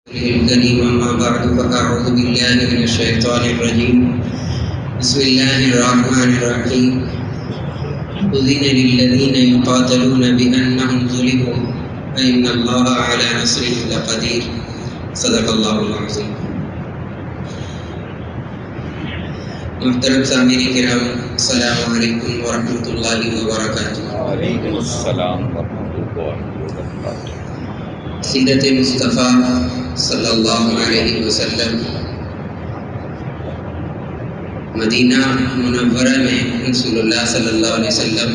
الكريم أما بعد فأعوذ بالله من الشيطان الرجيم بسم الله الرحمن الرحيم أذن للذين يقاتلون بأنهم ظلموا وإن الله على نصرهم لقدير صدق الله العظيم. محترم سامعین کرام، السلام علیکم ورحمۃ اللہ وبرکاتہ. وعلیکم السلام ورحمۃ اللہ وبرکاتہ. سیرت مصطفیٰ صلی اللہ علیہ وسلم مدینہ منورہ میں رسول اللہ صلی اللہ علیہ وسلم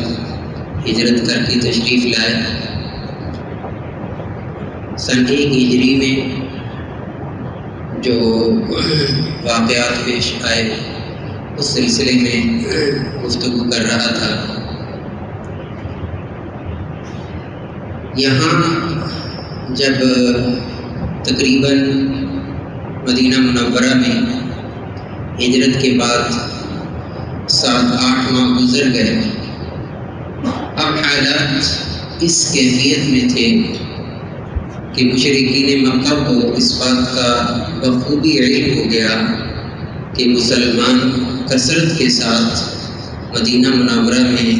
ہجرت کر کے تشریف لائے. سن 1 ہجری میں جو واقعات پیش آئے اس سلسلے میں گفتگو کر رہا تھا. یہاں جب تقریباً مدینہ منورہ میں ہجرت کے بعد 7-8 ماہ گزر گئے، اب حالات اس کیفیت میں تھے کہ مشرکین مکہ کو اس بات کا بخوبی علم ہو گیا کہ مسلمان کثرت کے ساتھ مدینہ منورہ میں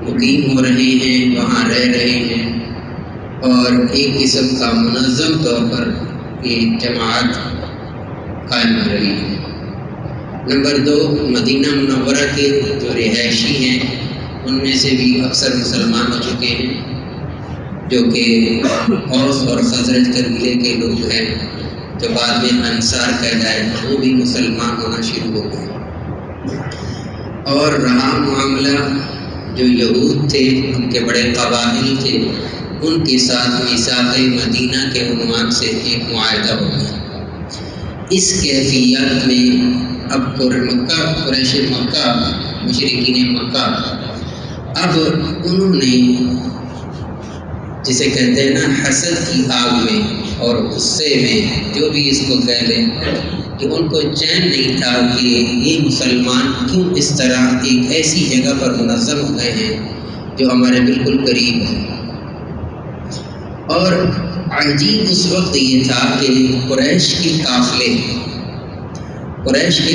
مقیم ہو رہے ہیں، وہاں رہ رہے ہیں اور ایک قسم کا منظم طور پر یہ جماعت قائم ہو رہی ہے. نمبر 2، مدینہ منورہ کے جو رہائشی ہیں ان میں سے بھی اکثر مسلمان ہو چکے ہیں، جو کہ اوس اور خزرج قبیلے کے لوگ ہیں جو بعد میں انصار کہلائے، وہ بھی مسلمان ہونا شروع ہو گئے. اور رہا معاملہ جو یہود تھے، ان کے بڑے قبائل تھے، ان کے ساتھ میثاق مدینہ کے عنوان سے ایک معاہدہ ہو گیا. اس کیفیت میں اب قریش مکہ، مشرکین مکہ، اب انہوں نے جسے کہتے ہیں نا حسد کی آگ میں اور غصے میں، جو بھی اس کو کہہ لیں، کہ ان کو چین نہیں تھا کہ یہ مسلمان کیوں اس طرح ایک ایسی جگہ پر منظم ہو گئے ہیں جو ہمارے بالکل قریب ہے. اور عجیب اس وقت یہ تھا کہ قریش کے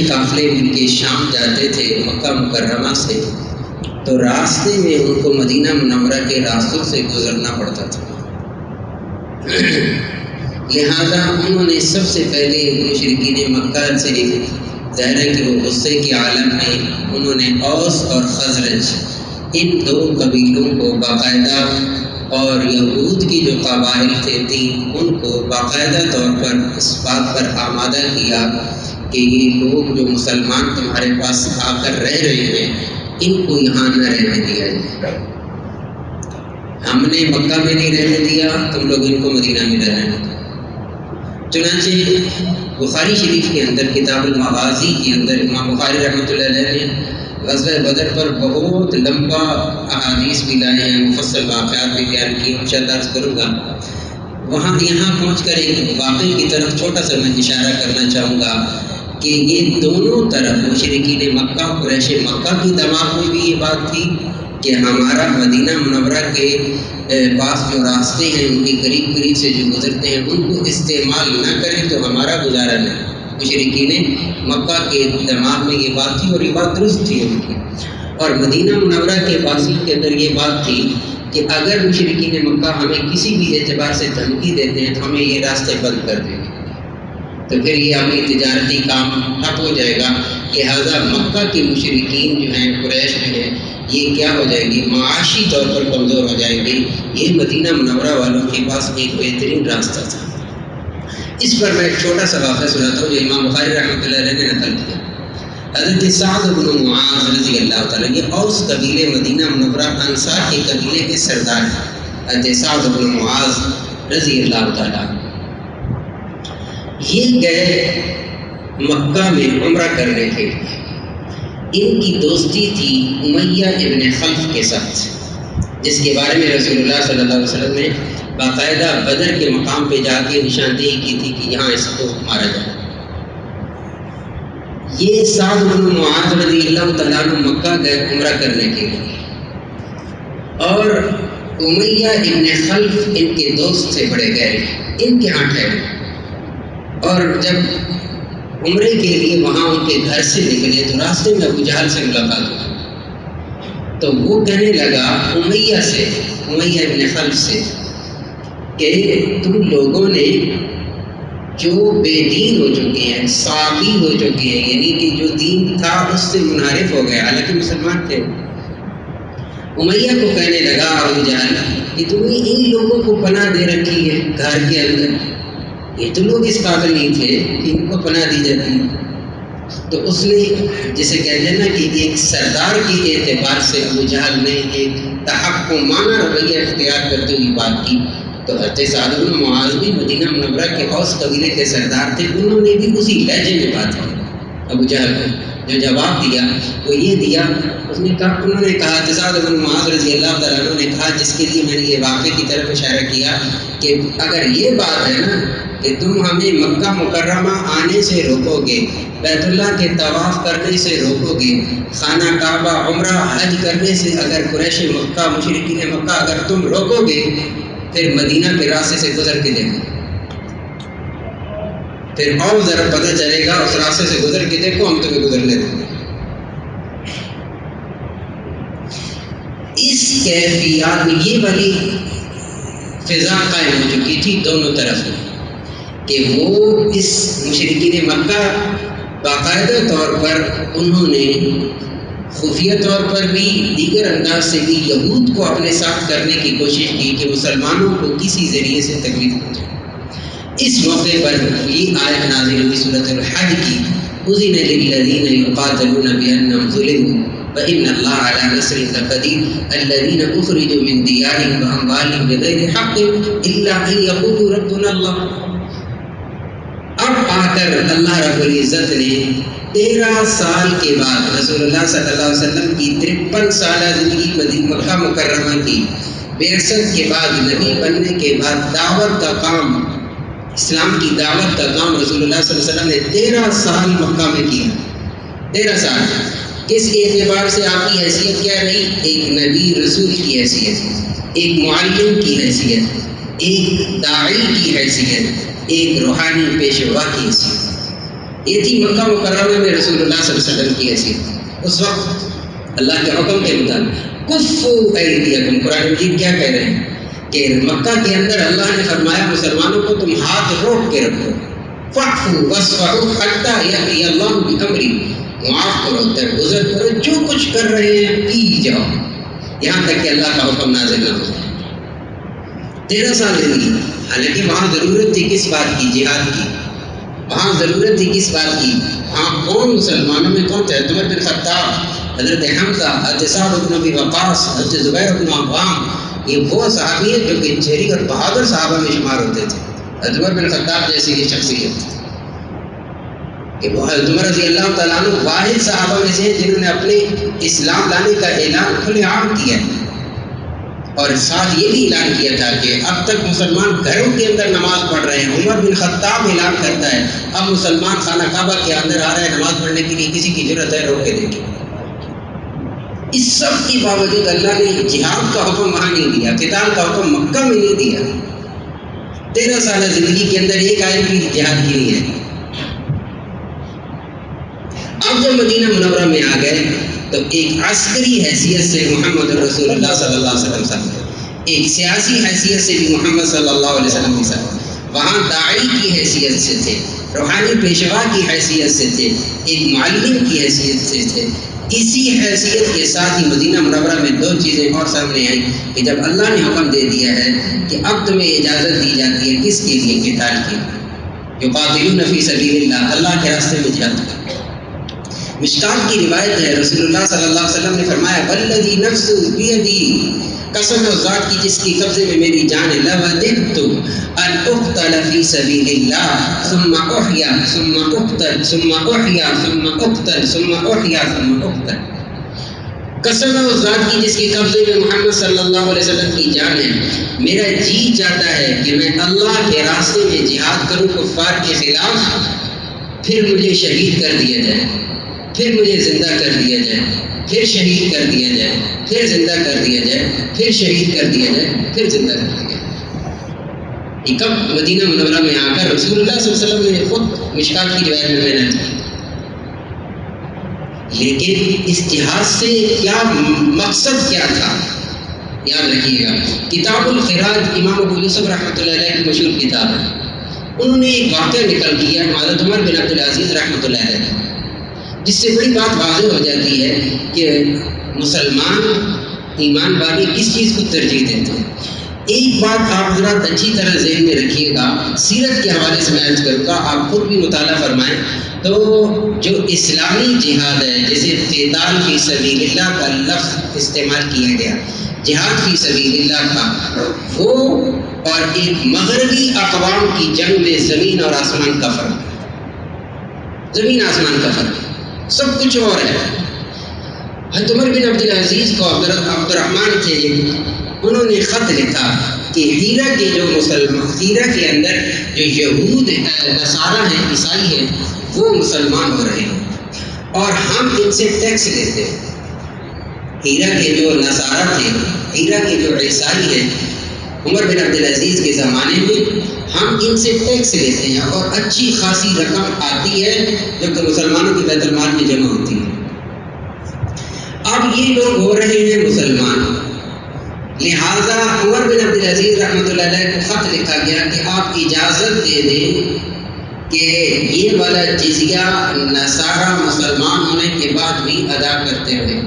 قافلے مل کے شام جاتے تھے مکہ مکرمہ سے، تو راستے میں ان کو مدینہ منورہ کے راستوں سے گزرنا پڑتا تھا. لہذا انہوں نے سب سے پہلے مشرکین مکہ سے، ظاہر ہے کہ وہ غصے کے عالم میں، انہوں نے اوس اور خزرج ان 2 قبیلوں کو باقاعدہ، اور یہود کی جو قبائل تھے 3، ان کو باقاعدہ طور پر اس بات پر آمادہ کیا کہ یہ لوگ جو مسلمان تمہارے پاس آ کر رہ رہے ہیں ان کو یہاں نہ رہنے دیا جائے. ہم نے مکہ میں نہیں رہنے دیا، تم لوگ ان کو مدینہ میں رہنے دو. چنانچہ بخاری شریف کے اندر کتاب المغازی کے اندر امام بخاری رحمۃ اللہ علیہ نے غزوہ بدر پر بہت لمبا احادیث بھی لائے ہیں، مفصل واقعات بھی بیان کیے، انشاءاللہ عرض کروں گا. یہاں پہنچ کر ایک واقعے کی طرف چھوٹا سا میں اشارہ کرنا چاہوں گا کہ یہ دونوں طرف مشرکین مکہ، قریش مکہ کی دماغ میں بھی یہ بات تھی کہ ہمارا مدینہ منورہ کے پاس جو راستے ہیں ان کے قریب سے جو گزرتے ہیں ان کو استعمال نہ کریں تو ہمارا گزارا نہیں. مشرکین مکہ کے دماغ میں یہ بات تھی اور یہ بات درست تھی ان کی. اور مدینہ منورہ کے باسیوں کے اندر یہ بات تھی کہ اگر مشرکین مکہ ہمیں کسی بھی اعتبار سے دھمکی دیتے ہیں تو ہمیں یہ راستے بند کر دیں گے، تو پھر یہ ہمیں تجارتی کام ٹھپ ہو جائے گا. لہٰذا مکہ کے مشرکین جو ہیں، قریش جو ہیں، یہ کیا ہو جائیں گے، معاشی طور پر کمزور ہو جائیں گے. یہ مدینہ منورہ والوں کے پاس ایک بہترین راستہ تھا. اس پر میں ایک چھوٹا سا واقعہ سناتا ہوں جو امام بخاری رحمۃ اللہ علیہ نے نقل کیا. حضرت سعد بن معاذ رضی اللہ تعالیٰ، یہ اوس قبیلے مدینہ منورہ انصار کے قبیلے کے سردار ہیں. حضرت سعد بن معاذ رضی اللہ تعالیٰ یہ گئے مکہ میں عمرہ کرنے کے لیے. ان کی دوستی تھی امیہ ابن خلف کے ساتھ، جس کے بارے میں رسول اللہ صلی اللہ علیہ وسلم نے باقاعدہ بدر کے مقام پہ جا کے نشاندہی کی تھی کہ یہاں اس کو مارا جائے. یہ سعد بن معاذ رضی اللہ تعالیٰ عنہ مکہ گئے عمرہ کرنے کے لیے، اور امیہ ابن خلف ان کے دوست سے بڑے گہرے، ان کے ہاں ٹھہرے. اور جب عمرے کے لیے وہاں ان کے گھر سے نکلے تو راستے میں ابو جہل سے ملاقات ہوئی، تو وہ کہنے لگا امیہ ابن خلف سے کہ تم لوگوں نے جو بے دین ہو چکے ہیں، صابی ہو چکے ہیں، یعنی کہ جو دین تھا اس سے منحرف ہو گئے، حالانکہ مسلمان تھے۔ امیہ کو کہنے لگا ابو جہل کہ تم نے ان لوگوں کو پناہ دے رکھی ہے گھر کے اندر، یہ تو لوگ اس قابل نہیں تھے کہ ان کو پناہ دی جاتی۔ تو اس نے جسے کہتے ہیں نا کہ ایک سردار کے اعتبار سے ابو جہل نے ایک تحکمانہ رویہ اختیار کرتے ہوئی بات کی۔ تو حضرت سعد بن معاذ بھی مدینہ منورہ کے اوس قبیلے کے سردار تھے، انہوں نے بھی اسی لہجے میں بات کی ابو جہل کو۔ جو جواب دیا وہ یہ دیا، انہوں نے کہا حضرت سعد بن معاذ رضی اللہ تعالیٰ عنہ نے کہا، جس کے لیے میں نے یہ واقعے کی طرف اشارہ کیا کہ اگر یہ بات ہے نا کہ تم ہمیں مکہ مکرمہ آنے سے روکو گے، بیت اللہ کے طواف کرنے سے روکو گے، خانہ کعبہ عمرہ حج کرنے سے اگر قریش مکہ مشرکین مکہ اگر تم روکو گے، پھر مدینہ کے راستے سے گزر کے دیکھو، پھر اور ذرا پتہ چلے گا، اس راستے سے گزر کے دیکھو، ہم تمہیں گزرنے دیں گے۔ اس کیفیات میں یہ والی فضا قائم ہو چکی تھی دونوں طرف کہ وہ اس مشرکین مکہ باقاعدہ طور پر انہوں نے خفیہ طور پر بھی دیگر انداز سے بھی یہود کو اپنے ساتھ کرنے کی کوشش کی کہ مسلمانوں کو کسی ذریعے سے تکلیف پہنچے۔ اس موقع پر یہ آیت نازل ہوئی سورۃ الحج کی، اذن للذین یقاتلون بانہم ظلموا وان اللہ علی نصرهم لقدیر الذین اخرجوا من دیارہم واموالہم بغیر حق الا ان یقولوا ربنا اللہ۔ اب آ کر اللہ رب العزت نے 13 سال کے بعد رسول اللہ صلی اللہ علیہ وسلم کی 53 سالہ زندگی مکہ مکرمہ کی بعثت کے بعد، نبی بننے کے بعد دعوت کا کام، اسلام کی دعوت کا کام رسول اللہ صلی اللہ علیہ وسلم نے 13 سال مکہ میں کیا۔ 13 سال کس اعتبار سے آپ کی حیثیت کیا رہی؟ ایک نبی رسول کی حیثیت، ایک معلم کی حیثیت، ایک داعی کی حیثیت، ایک روحانی پیشوا کی حیثیت۔ یہ تھی مکہ مکرمہ میں رسول اللہ صلی اللہ علیہ وسلم کی حیثیت۔ اس وقت اللہ کے حکم کے مطابق کفوا ایدیکم، قرآن مجید کیا کہہ رہے ہیں کہ مکہ کے اندر اللہ نے فرمایا مسلمانوں کو تم ہاتھ روک کے رکھو، فاعفوا واصفحوا حتی یأتی اللہ بامرہ، معاف کرو، درگزر کرو، جو کچھ کر رہے ہیں پی جاؤ یہاں تک کہ اللہ کا حکم نازل نہ ہو جائے۔ 13 سال زندگی، حالانکہ وہاں ضرورت تھی کس بات کی؟ جہاد کی۔ وہاں ضرورت تھی کس بات کی؟ وہاں کون مسلمانوں میں کون تھے؟ عمر بن خطاب، حضرت حمزہ، حضرت سعد بن ابی وقاص، حضرت زبیر بن عوام، یہ وہ صحابی ہیں جو کہ شریک اور بہادر صحابہ میں شمار ہوتے تھے۔ حضرت عمر بن خطاب جیسی یہ شخصیت کہ وہ حضرت عمر رضی اللہ تعالیٰ عنہ واحد صحابہ میں سے ہیں جنہوں نے اپنے اسلام لانے کا اعلان کھلے عام کیا اور ساتھ یہ بھی اعلان کیا تھا کہ اب تک مسلمان گھروں کے اندر نماز پڑھ رہے ہیں۔ عمر بن خطاب اعلان کرتا ہے اب مسلمان خانہ کعبہ کے اندر آ رہے ہیں نماز پڑھنے کے لیے، کسی کی ضرورت ہے روک کے دیکھیں۔ اس سب کے باوجود اللہ نے جہاد کا حکم وہاں نہیں دیا، قتال کا حکم مکہ میں نہیں دیا۔ 13 سالہ زندگی کے اندر ایک آیت بھی جہاد کی نہیں ہے۔ اب جب مدینہ منورہ میں آ گئے تو ایک عسکری حیثیت سے محمد رسول اللہ صلی اللہ علیہ وسلم ساتھ، ایک سیاسی حیثیت سے بھی محمد صلی اللہ علیہ وسلم کے ساتھ، وہاں داعی کی حیثیت سے تھے، روحانی پیشوا کی حیثیت سے تھے، ایک معلم کی حیثیت سے تھے۔ اسی حیثیت کے ساتھ ہی مدینہ منورہ میں 2 چیزیں اور سامنے آئیں کہ جب اللہ نے حکم دے دیا ہے کہ اب تمہیں اجازت دی جاتی ہے کس کے لیے؟ قتال کی، یقاتلون فی سبیل اللہ، اللہ کے راستے میں جہاد کرو۔ مشکات کی روایت ہے رسول اللہ صلی اللہ علیہ وسلم نے فرمایا والذی نفس بیدی، قسم ہے اس ذات کی جس کی قبضے میں میری جان ہے، لوددت ان اقتل فی سبیل اللہ ثم احیا ثم اقتل ثم احیا ثم اقتل ثم احیا ثم اقتل۔ قسم ہے اس ذات کی جس کے قبضے میں محمد صلی اللہ علیہ وسلم کی جان ہے، میرا جی چاہتا ہے کہ میں اللہ کے راستے میں جہاد کروں کفار کے خلاف، پھر مجھے شہید کر دیا جائے، پھر مجھے زندہ کر دیا جائے، پھر شہید کر دیا جائے، پھر زندہ کر دیا جائے، پھر شہید کر دیا جائے، پھر زندہ کر دیا جائے۔ یہ کب مدینہ منورہ میں آ کر رسول اللہ صلی اللہ علیہ وسلم نے خود مشکات کی روایت میں محنت کی. لیکن اس جہاد سے کیا مقصد کیا تھا یاد رکھیے گا. کتاب الخراج امام ابو یوسف رحمۃ اللہ علیہ کی مشہور کتاب ہے. انہوں نے ایک واقعہ نکل کیا حضرت عمر بن عبد العزیز رحمۃ اللہ علیہ، جس سے بڑی بات واضح ہو جاتی ہے کہ مسلمان ایمان والے کس چیز کو ترجیح دیتے ہیں. ایک بات آپ حضرات اچھی طرح ذہن میں رکھیے گا، سیرت کے حوالے سے میں عرض کروں گا، آپ خود بھی مطالعہ فرمائیں. تو جو اسلامی جہاد ہے، جیسے قتال فی سبیل اللہ کا لفظ استعمال کیا گیا، جہاد فی سبیل اللہ کا، وہ اور ایک مغربی اقوام کی جنگ میں زمین اور آسمان کا فرق، زمین آسمان کا فرق، سب کچھ اور ہے. حضرت عمر بن عبد العزیز کو عبد الرحمن تھے، انہوں نے خط لکھا کہ ہیرا کے جو مسلمان، ہیرا کے اندر جو یہود نصارہ ہیں، عیسائی ہیں، وہ مسلمان ہو رہے ہیں اور ہم ان سے ٹیکس لیتے ہیں. ہیرا کے جو نصارہ تھے، ہیرا کے جو عیسائی ہیں، عمر بن عبد العزیز کے زمانے میں ہم ان سے ٹیکس لیتے ہیں اور اچھی خاصی رقم آتی ہے جو کہ مسلمانوں کے بیت المال میں جمع ہوتی ہے. اب یہ لوگ ہو رہے ہیں مسلمان، لہذا عمر بن عبد العزیز رحمۃ اللہ علیہ کو خط لکھا گیا کہ آپ اجازت دے دیں کہ یہ والا جزیہ نصارہ مسلمان ہونے کے بعد بھی ادا کرتے ہوئے.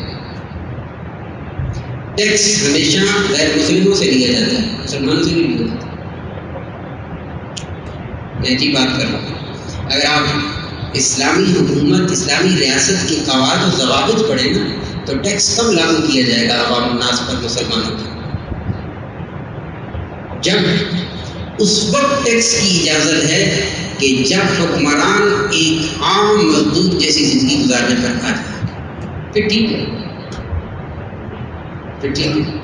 ٹیکس ہمیشہ غیر مسلموں سے لیا جاتا ہے، مسلمانوں سے نہیں لیا جاتا. میں ایسی بات کر رہا ہوں. اگر آپ اسلامی حکومت، اسلامی ریاست کے قواعد و ضوابط پڑھیں نا، تو ٹیکس کب لاگو کیا جائے گا عوام الناس پر، مسلمانوں پر؟ جب اس وقت ٹیکس کی اجازت ہے کہ جب حکمران ایک عام مزدور جیسی زندگی گزارنے پر آ جائے، پھر ٹھیک ہے، پھر ٹھیک ہے.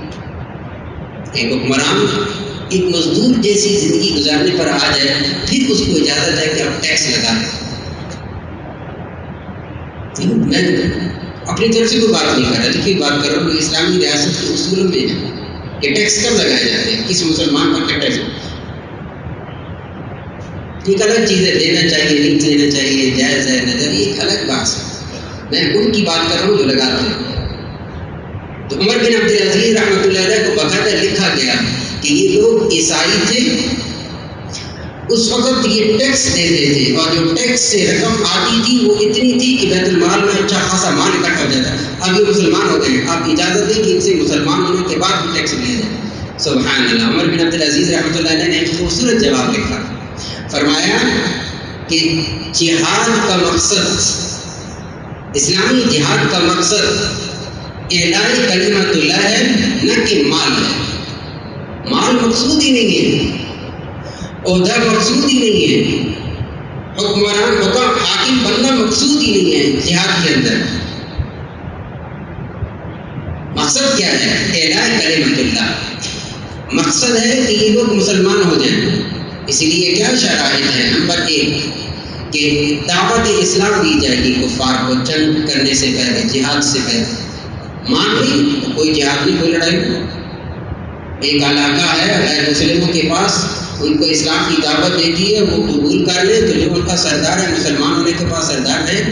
ایک حکمران ایک مزدور جیسی زندگی گزارنے پر آ جائے، پھر اس کو اجازت ہے کہ آپ ٹیکس لگا دیں. میں اپنی طرف سے کوئی بات نہیں کر رہا، دیکھیے بات کر رہا ہوں کہ اسلامی ریاست کے اصولوں میں ہے کہ ٹیکس کب لگائے جاتے ہیں، کس مسلمان پر کیا ٹیکس. ایک الگ چیز ہے، دینا چاہیے نہیں دینا چاہیے، جائز ہے نظر، ایک الگ بات ہے. میں ان کی بات کر رہا ہوں جو لگاتے ہیں. تو عمر بن عبد العزیز رحمۃ اللہ علیہ کو باقاعدہ لکھا گیا کہ یہ لوگ عیسائی تھے، اس وقت یہ ٹیکس دیتے تھے اور جو ٹیکس سے رقم آتی تھی وہ اتنی تھی کہ بیت المال میں اچھا خاصا مال اکٹھا ہو جاتا. اب یہ مسلمان ہو گئے، آپ اجازت دیں کہ ان سے مسلمان ہونے کے بعد بھی ٹیکس لیا جائے. سبحان اللہ. عمر بن عبد العزیز رحمۃ اللہ علیہ نے ایک خوبصورت جواب لکھا، فرمایا کہ جہاد کا مقصد، اسلامی جہاد کا مقصد اعلاء کلمت اللہ ہے، نہ کہ مال ہے. مال مقصود ہی نہیں ہے، عہدہ مقصود ہی نہیں ہے، حکمران حاکم بننا مقصود ہی نہیں ہے. جہاد کے اندر مقصد کیا ہے؟ اعلاء کلمت اللہ. مقصد ہے کہ یہ لوگ مسلمان ہو جائیں. اس لیے کیا شرائط ہے؟ نمبر 1 کہ دعوت اسلام دی جائے گی کفار کو جنگ کرنے سے پہلے، جہاد سے پہلے. مان لی تو کوئی جہاد نہیں، کوئی لڑائی نہیں. ایک علاقہ ہے غیر مسلموں کے پاس، ان کو اسلام کی دعوت دیتی ہے، وہ قبول کر لے تو جو ان کا سردار ہے، مسلمان ہونے کے پاس سردار ہے،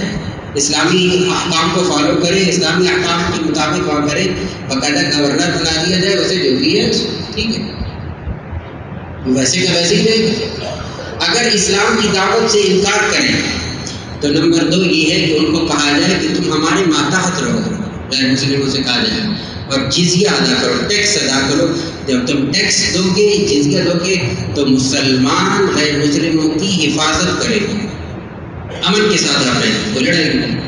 اسلامی احکام کو فالو کرے، اسلامی احکام کے مطابق وہاں کرے، باقاعدہ گورنر بنا دیا جائے، اسے جو بھی ہے ٹھیک ہے، ویسے کا ویسے ہی رہے. اگر اسلام کی دعوت سے انکار کریں تو نمبر 2 یہ ہے کہ ان کو کہا جائے کہ تم ہمارے ماتحت رہو، غیر مسلموں سے کہا جائے، اور جزیہ ادا کرو، ٹیکس ادا کرو. جب تم ٹیکس دو گے، جزیہ دو گے، تو مسلمان غیر مسلموں کی حفاظت کرے گا، امن کے ساتھ رہے گا، کوئی لڑائی نہیں.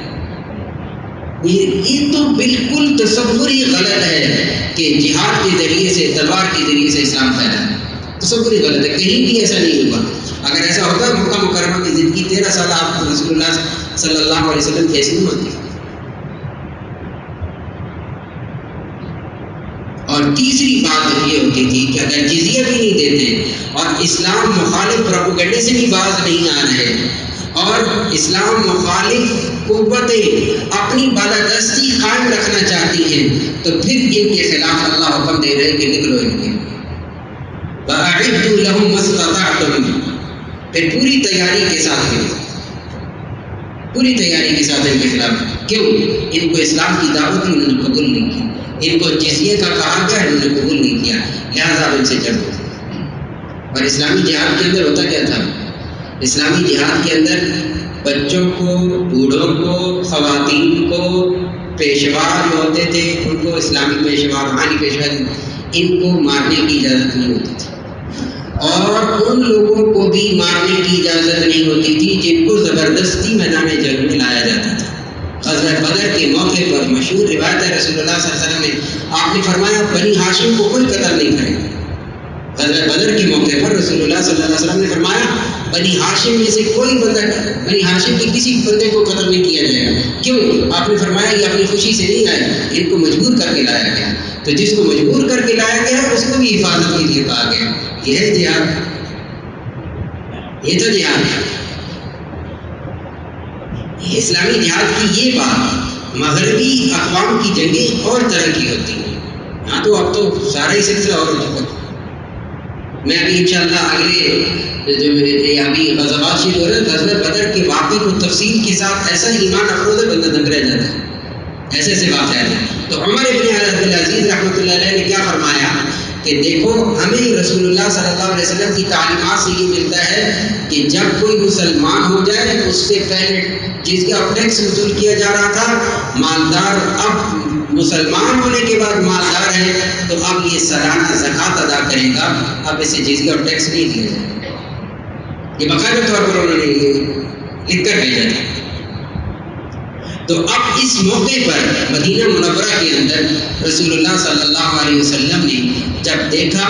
یہ تو بالکل تصور ہی غلط ہے کہ جہاد کے ذریعے سے، تلوار کے ذریعے سے اسلام پھیلا ہے. تصور ہی غلط ہے، کہیں بھی ایسا نہیں ہوگا. اگر ایسا ہوتا مکہ مکرمہ کی زندگی 13 سال آپ رسول اللہ صلی اللہ علیہ وسلم کی ایسی نہیں ہوتی. اور تیسری بات یہ ہوتی تھی کہ اگر جزیہ بھی نہیں دیتے اور اسلام مخالف پروپیگنڈے سے بھی باز نہیں آ رہے اور اسلام مخالف قوتیں اپنی بالادستی قائم رکھنا چاہتی ہیں، تو پھر ان کے خلاف اللہ حکم دے رہے کہ نکلو ان کے. وَأَعِدُّوا لَهُم مَّا اسْتَطَعْتُم، پھر پوری تیاری کے ساتھ ان کے خلاف. کیوں؟ ان کو اسلام کی دعوت انہوں نے قبول نہیں کی، ان کو جزیے کا کہا گیا انہوں نے قبول نہیں کیا، لہٰذا ان سے جنگ. اور اسلامی جہاد کے اندر ہوتا کیا تھا؟ اسلامی جہاد کے اندر بچوں کو، بوڑھوں کو، خواتین کو، پیشوا جو ہوتے تھے ان کو اسلامی پیشوا، روحانی پیشوا، ان کو مارنے کی اجازت نہیں ہوتی تھی. اور ان لوگوں کو بھی مارنے کی اجازت نہیں ہوتی تھی جن کو زبردستی میدان جنگ میں لایا جاتا تھا. غزوہ بدر کے موقع پر مشہور روایت ہے، رسول اللہ صلی اللہ علیہ وسلم نے آپ نے فرمایا بنی ہاشم کو کوئی قتل نہیں کرے گا. غزوہ بدر کے موقع پر رسول اللہ صلی اللہ علیہ وسلم نے فرمایا بنی ہاشم میں سے کوئی بندہ، بنی ہاشم کے کسی بندے کو قتل نہیں کیا جائے گا. کیوں؟ آپ نے فرمایا یہ اپنی خوشی سے نہیں آئے، ان کو مجبور کر کے لایا گیا. تو جس کو مجبور کر کے لایا گیا اس کو بھی حفاظت کے لیے کہا گیا. یہ ہے جہاد، یہ تو جہاد ہے. اسلامی جہاد کی یہ بات، مغربی اقوام کی جنگیں اور طرح کی ہوتی ہیں. ہاں تو اب تو سارا ہی سلسلہ اور ہو چکا. میں ابھی انشاءاللہ اگلے جو ابھی غزوات شروع ہو رہے ہیں، غزوہ بدر کے واقعے کو تفصیل کے ساتھ ایسا ایمان افروز ہے بندہ دنگ رہ جاتا ہے. ایسے ایسے واقعات ہیں. تو عمر ابن عبدالعزیز رحمۃ اللہ علیہ نے کیا فرمایا کہ دیکھو ہمیں رسول اللہ صلی اللہ علیہ وسلم کی تعلیمات سے یہ ملتا ہے کہ جب کوئی مسلمان ہو جائے اس سے پہلے جس کا ٹیکس وصول کیا جا رہا تھا مالدار، اب مسلمان ہونے کے بعد مالدار ہے تو اب یہ سالانہ زکوٰۃ ادا کرے گا، اب اسے جزیہ اور ٹیکس نہیں دیا جائے گا. یہ باقاعدہ طور پر انہوں نے لکھ کر بھیجا تھا. تو اب اس موقع پر مدینہ منورہ کے اندر رسول اللہ صلی اللہ علیہ وسلم نے جب دیکھا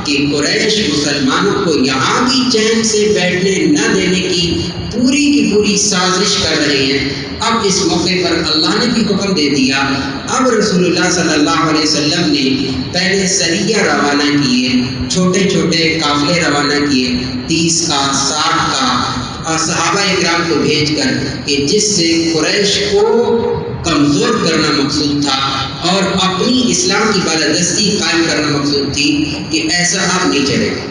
کہ قریش مسلمانوں کو یہاں بھی چین سے بیٹھنے نہ دینے کی پوری سازش کر رہے ہیں، اب اس موقع پر اللہ نے بھی حکم دے دیا. اب رسول اللہ صلی اللہ علیہ وسلم نے پہلے سریہ روانہ کیے، چھوٹے چھوٹے قافلے روانہ کیے، 30 کا 60 کا، اور صحابہ اکرام کو بھیج کر کہ جس سے قریش کو کمزور کرنا مقصود تھا اور اپنی اسلام کی بالادستی قائم کرنا مقصود تھی کہ ایسا اب نہیں چلے گا.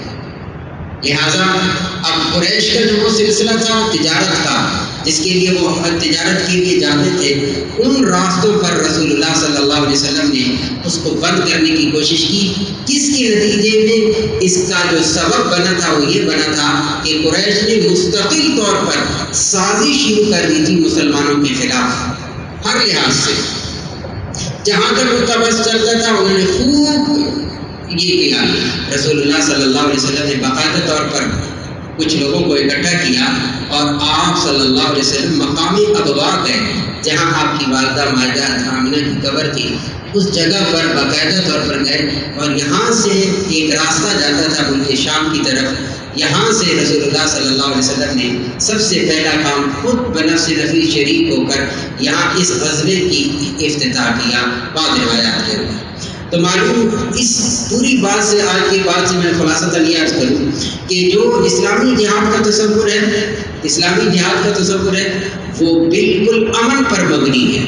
لہٰذا اب قریش کا جو وہ سلسلہ تھا تجارت کا، جس کے لیے وہ تجارت کے لیے جاتے تھے، ان راستوں پر رسول اللہ صلی اللہ علیہ وسلم نے اس کو بند کرنے کی کوشش کی. جس کے نتیجے میں اس کا جو سبب بنا تھا وہ یہ بنا تھا کہ قریش نے مستقل طور پر سازش شروع کر دی تھی مسلمانوں کے خلاف ہر لحاظ سے. جہاں تک ان کا بس چلتا تھا انہوں نے خوب یہ کیا. رسول اللہ صلی اللہ علیہ وسلم نے باقاعدہ طور پر کچھ لوگوں کو اکٹھا کیا اور آپ صلی اللہ علیہ وسلم مقامی ابوا گئے جہاں آپ کی والدہ ماجدہ آمنہ کی قبر تھی، اس جگہ پر باقاعدہ طور پر گئے اور یہاں سے ایک راستہ جاتا تھا ملک شام کی طرف. یہاں سے رسول اللہ صلی اللہ علیہ وسلم نے سب سے پہلا کام خود بنفس نفیس شریک ہو کر یہاں اس غزوے کی افتتاح کیا بعض روایات کے اندر. تو معلوم اس پوری بات سے، آج کی بات سے میں خلاصۃ یہ عرض کروں کہ جو اسلامی جہاد کا تصور ہے، اسلامی جہاد کا تصور ہے وہ بالکل امن پر مبنی ہے،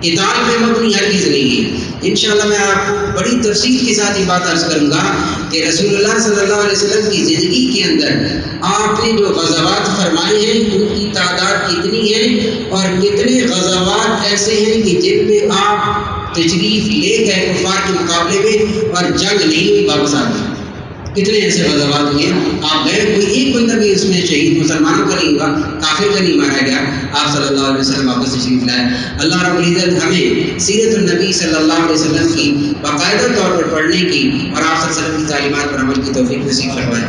قتال پہ مبنی ہرگز نہیں ہے. انشاءاللہ میں آپ کو بڑی تفصیل کے ساتھ یہ بات عرض کروں گا کہ رسول اللہ صلی اللہ علیہ وسلم کی زندگی کے اندر آپ نے جو غزوات فرمائے ہیں ان کی تعداد کتنی ہے اور کتنے غزوات ایسے ہیں کہ جن میں آپ تشریف لے گئے کفار کے مقابلے میں اور جنگ نہیں ہوئی، واپس آ گئے. کتنے ایسے غزوات ہوئے آپ گئے، کوئی ایک بندہ بھی اس میں شہید مسلمانوں کا نہیں ہوا، کافر کا نہیں مارا گیا، آپ صلی اللہ علیہ وسلم واپس تشریف لائے. اللہ رب العزت ہمیں سیرت النبی صلی اللہ علیہ وسلم کی باقاعدہ طور پر پڑھنے کی اور آپ صلی اللہ علیہ وسلم کی تعلیمات پر عمل کی توفیق نصیب فرمائے.